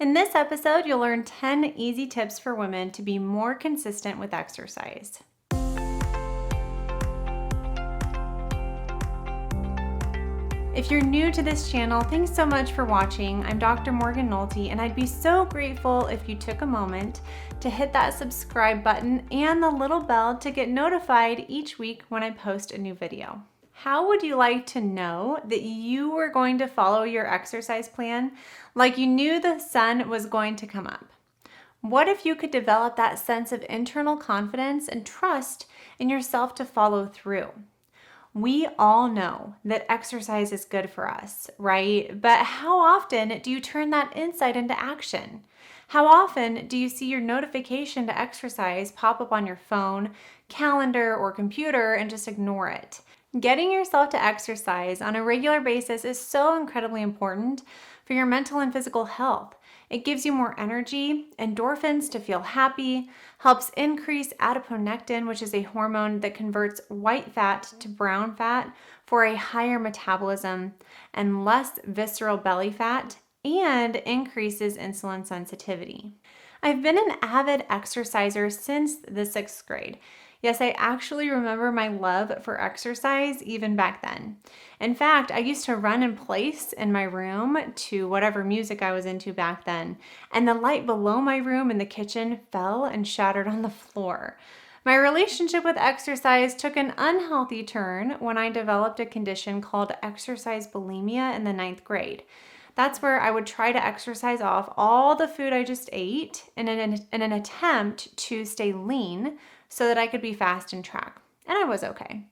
In this episode, you'll learn 10 easy tips for women to be more consistent with exercise. If you're new to this channel, thanks so much for watching. I'm Dr. Morgan Nolte, and I'd be so grateful if you took a moment to hit that subscribe button and the little bell to get notified each week when I post a new video. How would you like to know that you were going to follow your exercise plan like you knew the sun was going to come up? What if you could develop that sense of internal confidence and trust in yourself to follow through? We all know that exercise is good for us, right? But how often do you turn that insight into action? How often do you see your notification to exercise pop up on your phone, calendar, or computer and just ignore it? Getting yourself to exercise on a regular basis is so incredibly important for your mental and physical health. It gives you more energy, endorphins to feel happy, helps increase adiponectin, which is a hormone that converts white fat to brown fat for a higher metabolism and less visceral belly fat, and increases insulin sensitivity. I've been an avid exerciser since the 6th grade. Yes, I actually remember my love for exercise even back then. In fact, I used to run in place in my room to whatever music I was into back then, and the light below my room in the kitchen fell and shattered on the floor. My relationship with exercise took an unhealthy turn when I developed a condition called exercise bulimia in the 9th grade. That's where I would try to exercise off all the food I just ate in an attempt to stay lean so that I could be fast and track. And I was okay.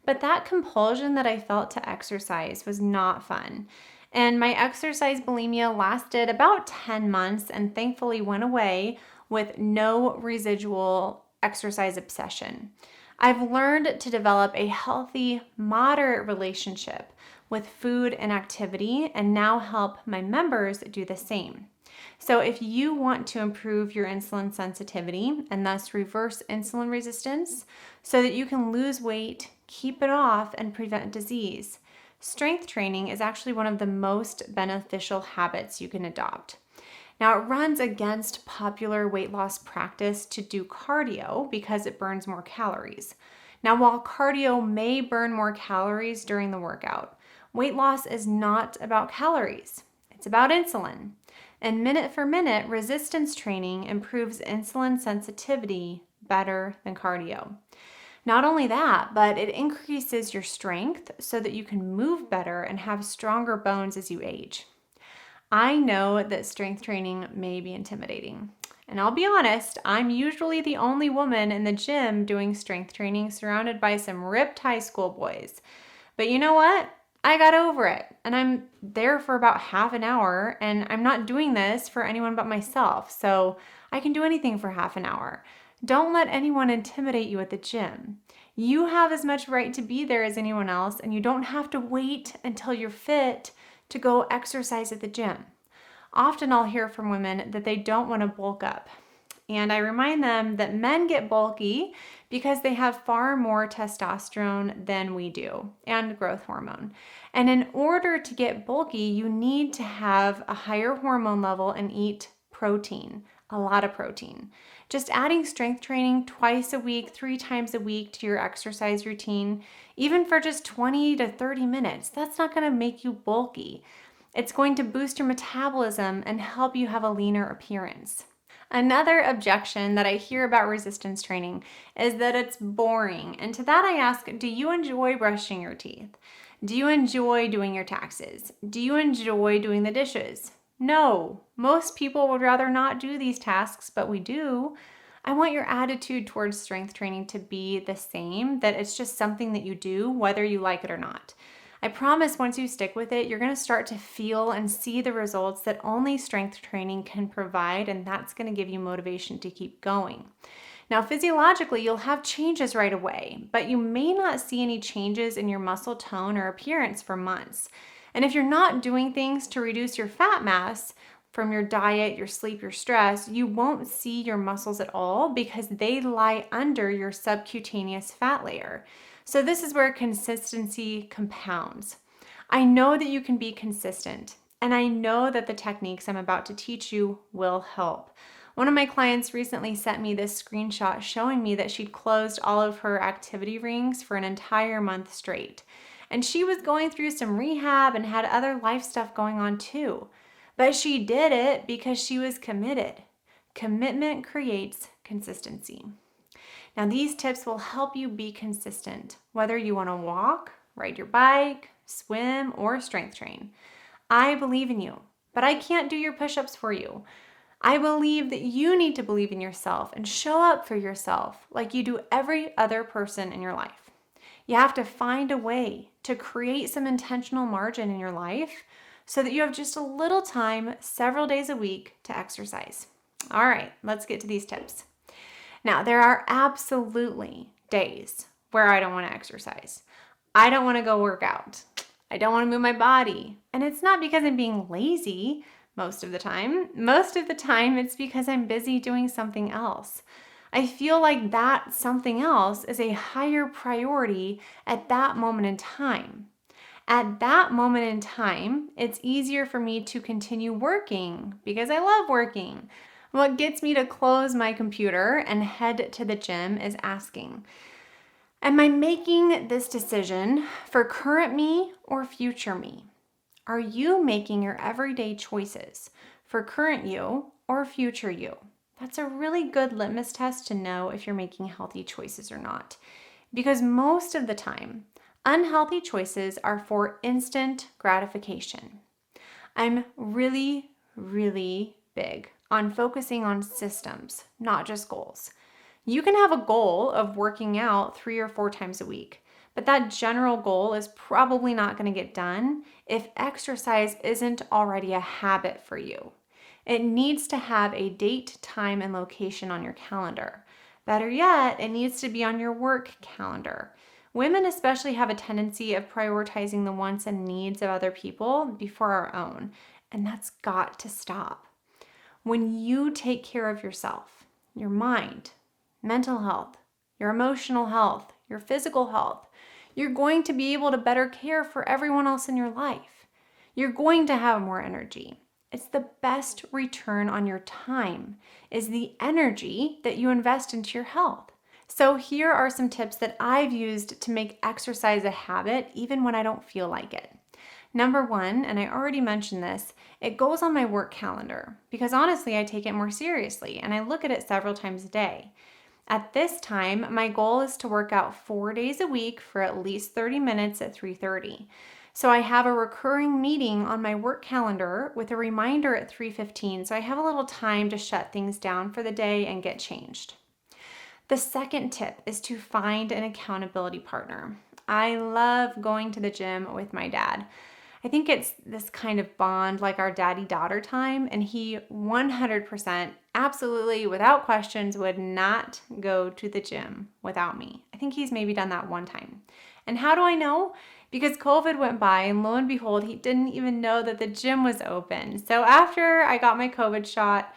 But that compulsion that I felt to exercise was not fun. And my exercise bulimia lasted about 10 months and thankfully went away with no residual exercise obsession. I've learned to develop a healthy, moderate relationship with food and activity and now help my members do the same. So if you want to improve your insulin sensitivity and thus reverse insulin resistance so that you can lose weight, keep it off, and prevent disease, strength training is actually one of the most beneficial habits you can adopt. Now, it runs against popular weight loss practice to do cardio because it burns more calories. Now, while cardio may burn more calories during the workout, weight loss is not about calories. It's about insulin. And minute for minute, resistance training improves insulin sensitivity better than cardio. Not only that, but it increases your strength so that you can move better and have stronger bones as you age. I know that strength training may be intimidating. And I'll be honest, I'm usually the only woman in the gym doing strength training surrounded by some ripped high school boys. But you know what? I got over it, and I'm there for about half an hour, and I'm not doing this for anyone but myself, so I can do anything for half an hour. Don't let anyone intimidate you at the gym. You have as much right to be there as anyone else, and you don't have to wait until you're fit to go exercise at the gym. Often I'll hear from women that they don't want to bulk up. And I remind them that men get bulky because they have far more testosterone than we do and growth hormone. And in order to get bulky, you need to have a higher hormone level and eat protein, a lot of protein. Just adding strength training twice a week, 3 times a week to your exercise routine, even for just 20 to 30 minutes, that's not going to make you bulky. It's going to boost your metabolism and help you have a leaner appearance. Another objection that I hear about resistance training is that it's boring. And to that I ask, do you enjoy brushing your teeth? Do you enjoy doing your taxes? Do you enjoy doing the dishes? No, most people would rather not do these tasks, but we do. I want your attitude towards strength training to be the same, that it's just something that you do, whether you like it or not. I promise once you stick with it, you're going to start to feel and see the results that only strength training can provide, and that's going to give you motivation to keep going. Now, physiologically, you'll have changes right away, but you may not see any changes in your muscle tone or appearance for months. And if you're not doing things to reduce your fat mass from your diet, your sleep, your stress, you won't see your muscles at all because they lie under your subcutaneous fat layer. So this is where consistency compounds. I know that you can be consistent, And I know that the techniques I'm about to teach you will help. One of my clients recently sent me this screenshot showing me that she'd closed all of her activity rings for an entire month straight. And she was going through some rehab and had other life stuff going on too. But she did it because she was committed. Commitment creates consistency. Now, these tips will help you be consistent, whether you want to walk, ride your bike, swim, or strength train. I believe in you, but I can't do your push-ups for you. I believe that you need to believe in yourself and show up for yourself like you do every other person in your life. You have to find a way to create some intentional margin in your life so that you have just a little time several days a week to exercise. All right, let's get to these tips. Now, there are absolutely days where I don't want to exercise. I don't want to go work out. I don't want to move my body. And it's not because I'm being lazy most of the time. Most of the time, it's because I'm busy doing something else. I feel like that something else is a higher priority at that moment in time. At that moment in time, it's easier for me to continue working because I love working. What gets me to close my computer and head to the gym is asking, am I making this decision for current me or future me? Are you making your everyday choices for current you or future you? That's a really good litmus test to know if you're making healthy choices or not. Because most of the time, unhealthy choices are for instant gratification. I'm really, really big on focusing on systems, not just goals. You can have a goal of working out 3 or 4 times a week, but that general goal is probably not going to get done if exercise isn't already a habit for you. It needs to have a date, time, and location on your calendar. Better yet, it needs to be on your work calendar. Women especially have a tendency of prioritizing the wants and needs of other people before our own, and that's got to stop. When you take care of yourself, your mind, mental health, your emotional health, your physical health, you're going to be able to better care for everyone else in your life. You're going to have more energy. It's the best return on your time, is the energy that you invest into your health. So here are some tips that I've used to make exercise a habit even when I don't feel like it. Number 1, and I already mentioned this, it goes on my work calendar because honestly, I take it more seriously and I look at it several times a day. At this time, my goal is to work out 4 days a week for at least 30 minutes at 3:30. So I have a recurring meeting on my work calendar with a reminder at 3:15, so I have a little time to shut things down for the day and get changed. The second tip is to find an accountability partner. I love going to the gym with my dad. I think it's this kind of bond like our daddy-daughter time, and he 100%, absolutely, without questions, would not go to the gym without me. I think he's maybe done that one time. And how do I know? Because COVID went by and lo and behold, he didn't even know that the gym was open. So after I got my COVID shot,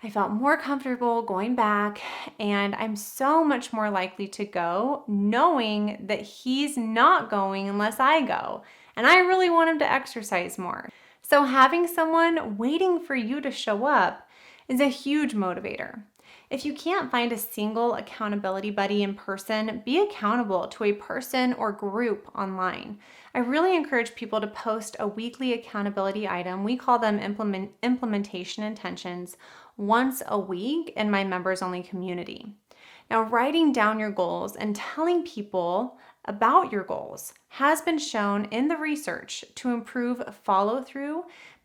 I felt more comfortable going back, and I'm so much more likely to go knowing that he's not going unless I go. And I really want him to exercise more. So having someone waiting for you to show up is a huge motivator. If you can't find a single accountability buddy in person, be accountable to a person or group online. I really encourage people to post a weekly accountability item. We call them implementation intentions once a week in my members only community. Now, writing down your goals and telling people about your goals has been shown in the research to improve follow through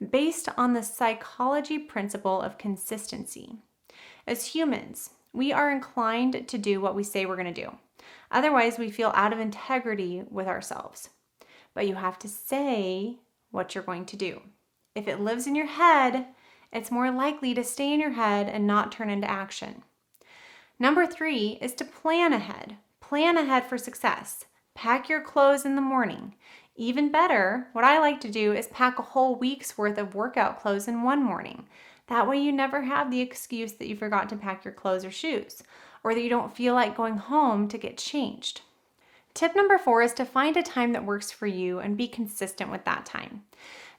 based on the psychology principle of consistency. As humans, we are inclined to do what we say we're going to do. Otherwise, we feel out of integrity with ourselves. But you have to say what you're going to do. If it lives in your head, it's more likely to stay in your head and not turn into action. Number 3 is to plan ahead. Plan ahead for success. Pack your clothes in the morning. Even better, what I like to do is pack a whole week's worth of workout clothes in one morning. That way you never have the excuse that you forgot to pack your clothes or shoes, or that you don't feel like going home to get changed. Tip number 4 is to find a time that works for you and be consistent with that time.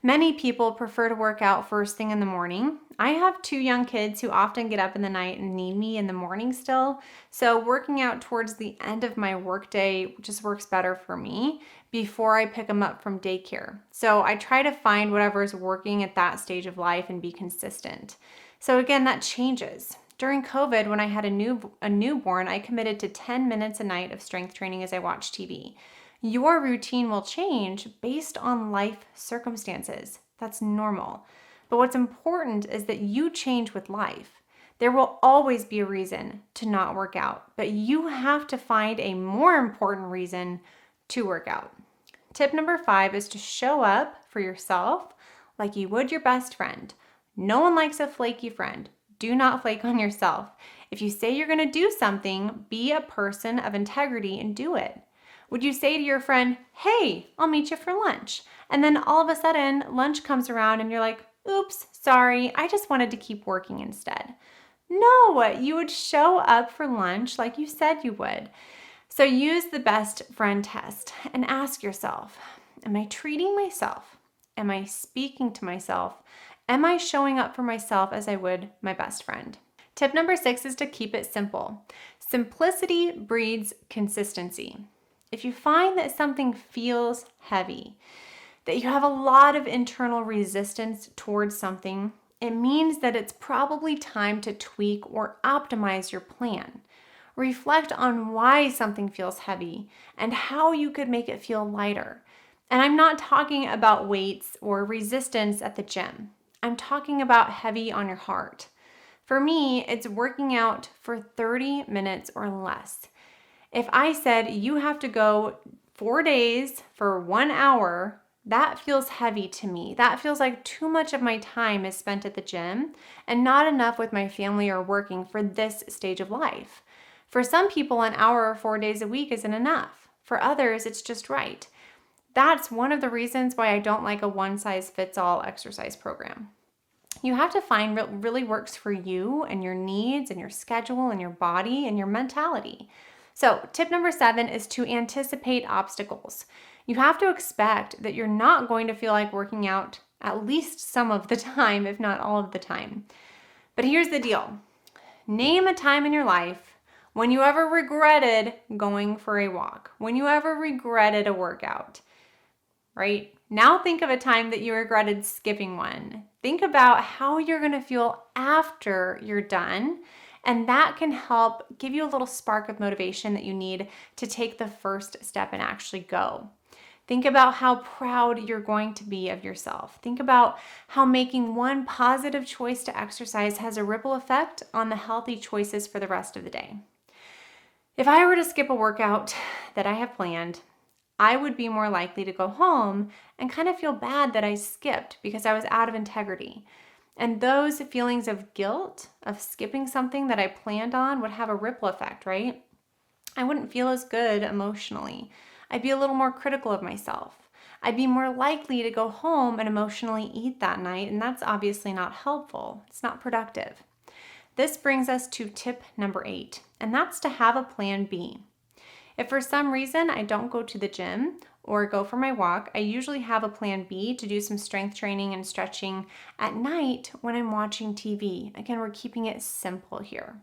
Many people prefer to work out first thing in the morning. I have 2 young kids who often get up in the night and need me in the morning still. So working out towards the end of my workday just works better for me before I pick them up from daycare. So I try to find whatever is working at that stage of life and be consistent. So again, that changes. During COVID, when I had a newborn, I committed to 10 minutes a night of strength training as I watched TV. Your routine will change based on life circumstances. That's normal. But what's important is that you change with life. There will always be a reason to not work out, but you have to find a more important reason to work out. Tip number 5 is to show up for yourself like you would your best friend. No one likes a flaky friend. Do not flake on yourself. If you say you're going to do something, be a person of integrity and do it. Would you say to your friend, hey, I'll meet you for lunch? And then all of a sudden, lunch comes around and you're like, oops, sorry, I just wanted to keep working instead. No, you would show up for lunch like you said you would. So use the best friend test and ask yourself, am I treating myself? Am I speaking to myself? Am I showing up for myself as I would my best friend? Tip number 6 is to keep it simple. Simplicity breeds consistency. If you find that something feels heavy, that you have a lot of internal resistance towards something, it means that it's probably time to tweak or optimize your plan. Reflect on why something feels heavy and how you could make it feel lighter. And I'm not talking about weights or resistance at the gym. I'm talking about heavy on your heart. For me, it's working out for 30 minutes or less. If I said you have to go 4 days for 1 hour, that feels heavy to me. That feels like too much of my time is spent at the gym and not enough with my family or working for this stage of life. For some people, an hour or 4 days a week isn't enough. For others, it's just right. That's one of the reasons why I don't like a one-size-fits-all exercise program. You have to find what really works for you and your needs and your schedule and your body and your mentality. So tip number 7 is to anticipate obstacles. You have to expect that you're not going to feel like working out at least some of the time, if not all of the time. But here's the deal. Name a time in your life when you ever regretted going for a walk, when you ever regretted a workout, right? Now think of a time that you regretted skipping one. Think about how you're going to feel after you're done. And that can help give you a little spark of motivation that you need to take the first step and actually go. Think about how proud you're going to be of yourself. Think about how making one positive choice to exercise has a ripple effect on the healthy choices for the rest of the day. If I were to skip a workout that I have planned, I would be more likely to go home and kind of feel bad that I skipped because I was out of integrity. And those feelings of guilt of skipping something that I planned on would have a ripple effect, right? I wouldn't feel as good emotionally. I'd be a little more critical of myself. I'd be more likely to go home and emotionally eat that night, and that's obviously not helpful. It's not productive. This brings us to tip number 8, and that's to have a plan B. If for some reason I don't go to the gym or go for my walk, I usually have a plan B to do some strength training and stretching at night when I'm watching TV. Again, we're keeping it simple here.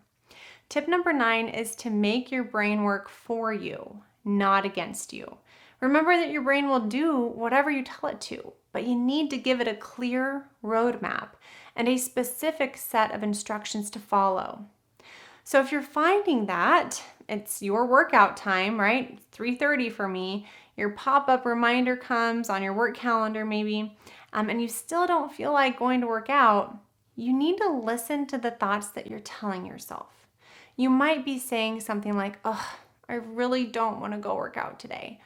Tip number 9 is to make your brain work for you, not against you. Remember that your brain will do whatever you tell it to, but you need to give it a clear roadmap and a specific set of instructions to follow. So if you're finding that it's your workout time, right? 3:30 for me, your pop-up reminder comes on your work calendar maybe, and you still don't feel like going to work out, you need to listen to the thoughts that you're telling yourself. You might be saying something like, oh, I really don't want to go work out today.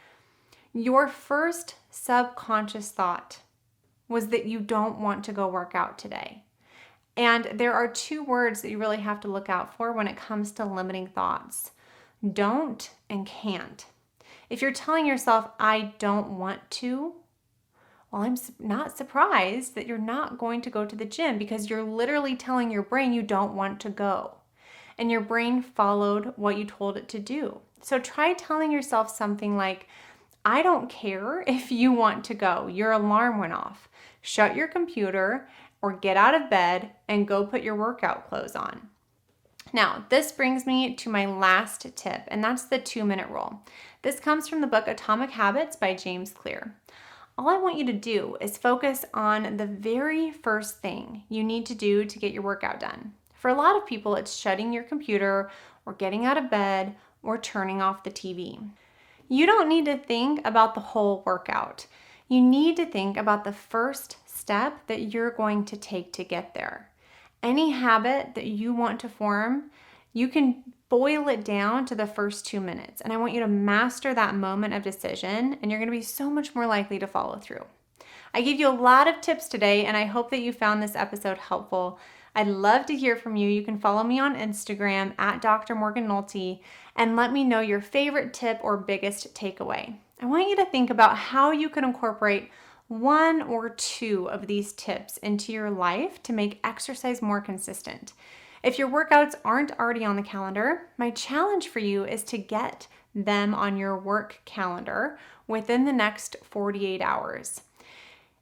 Your first subconscious thought was that you don't want to go work out today. And there are 2 words that you really have to look out for when it comes to limiting thoughts. Don't and can't. If you're telling yourself, I don't want to, well, I'm not surprised that you're not going to go to the gym because you're literally telling your brain you don't want to go. And your brain followed what you told it to do. So try telling yourself something like, I don't care if you want to go. Your alarm went off. shut your computer or get out of bed and go put your workout clothes on. Now, this brings me to my last tip, and that's the 2-minute rule. This comes from the book Atomic Habits by James Clear. All I want you to do is focus on the very first thing you need to do to get your workout done. For a lot of people, it's shutting your computer or getting out of bed or turning off the TV. You don't need to think about the whole workout. You need to think about the first step that you're going to take to get there. Any habit that you want to form, you can boil it down to the first 2 minutes. And I want you to master that moment of decision, and you're going to be so much more likely to follow through. I gave you a lot of tips today, and I hope that you found this episode helpful. I'd love to hear from you. You can follow me on Instagram at Dr. Morgan Nolte and let me know your favorite tip or biggest takeaway. I want you to think about how you can incorporate 1 or 2 of these tips into your life to make exercise more consistent. If your workouts aren't already on the calendar, my challenge for you is to get them on your work calendar within the next 48 hours.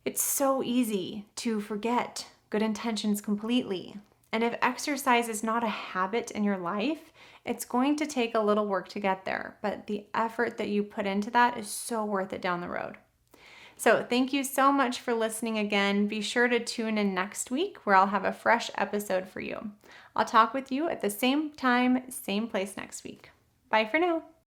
It's so easy to forget good intentions completely. And if exercise is not a habit in your life, it's going to take a little work to get there, but the effort that you put into that is so worth it down the road. So thank you so much for listening again. Be sure to tune in next week where I'll have a fresh episode for you. I'll talk with you at the same time, same place next week. Bye for now.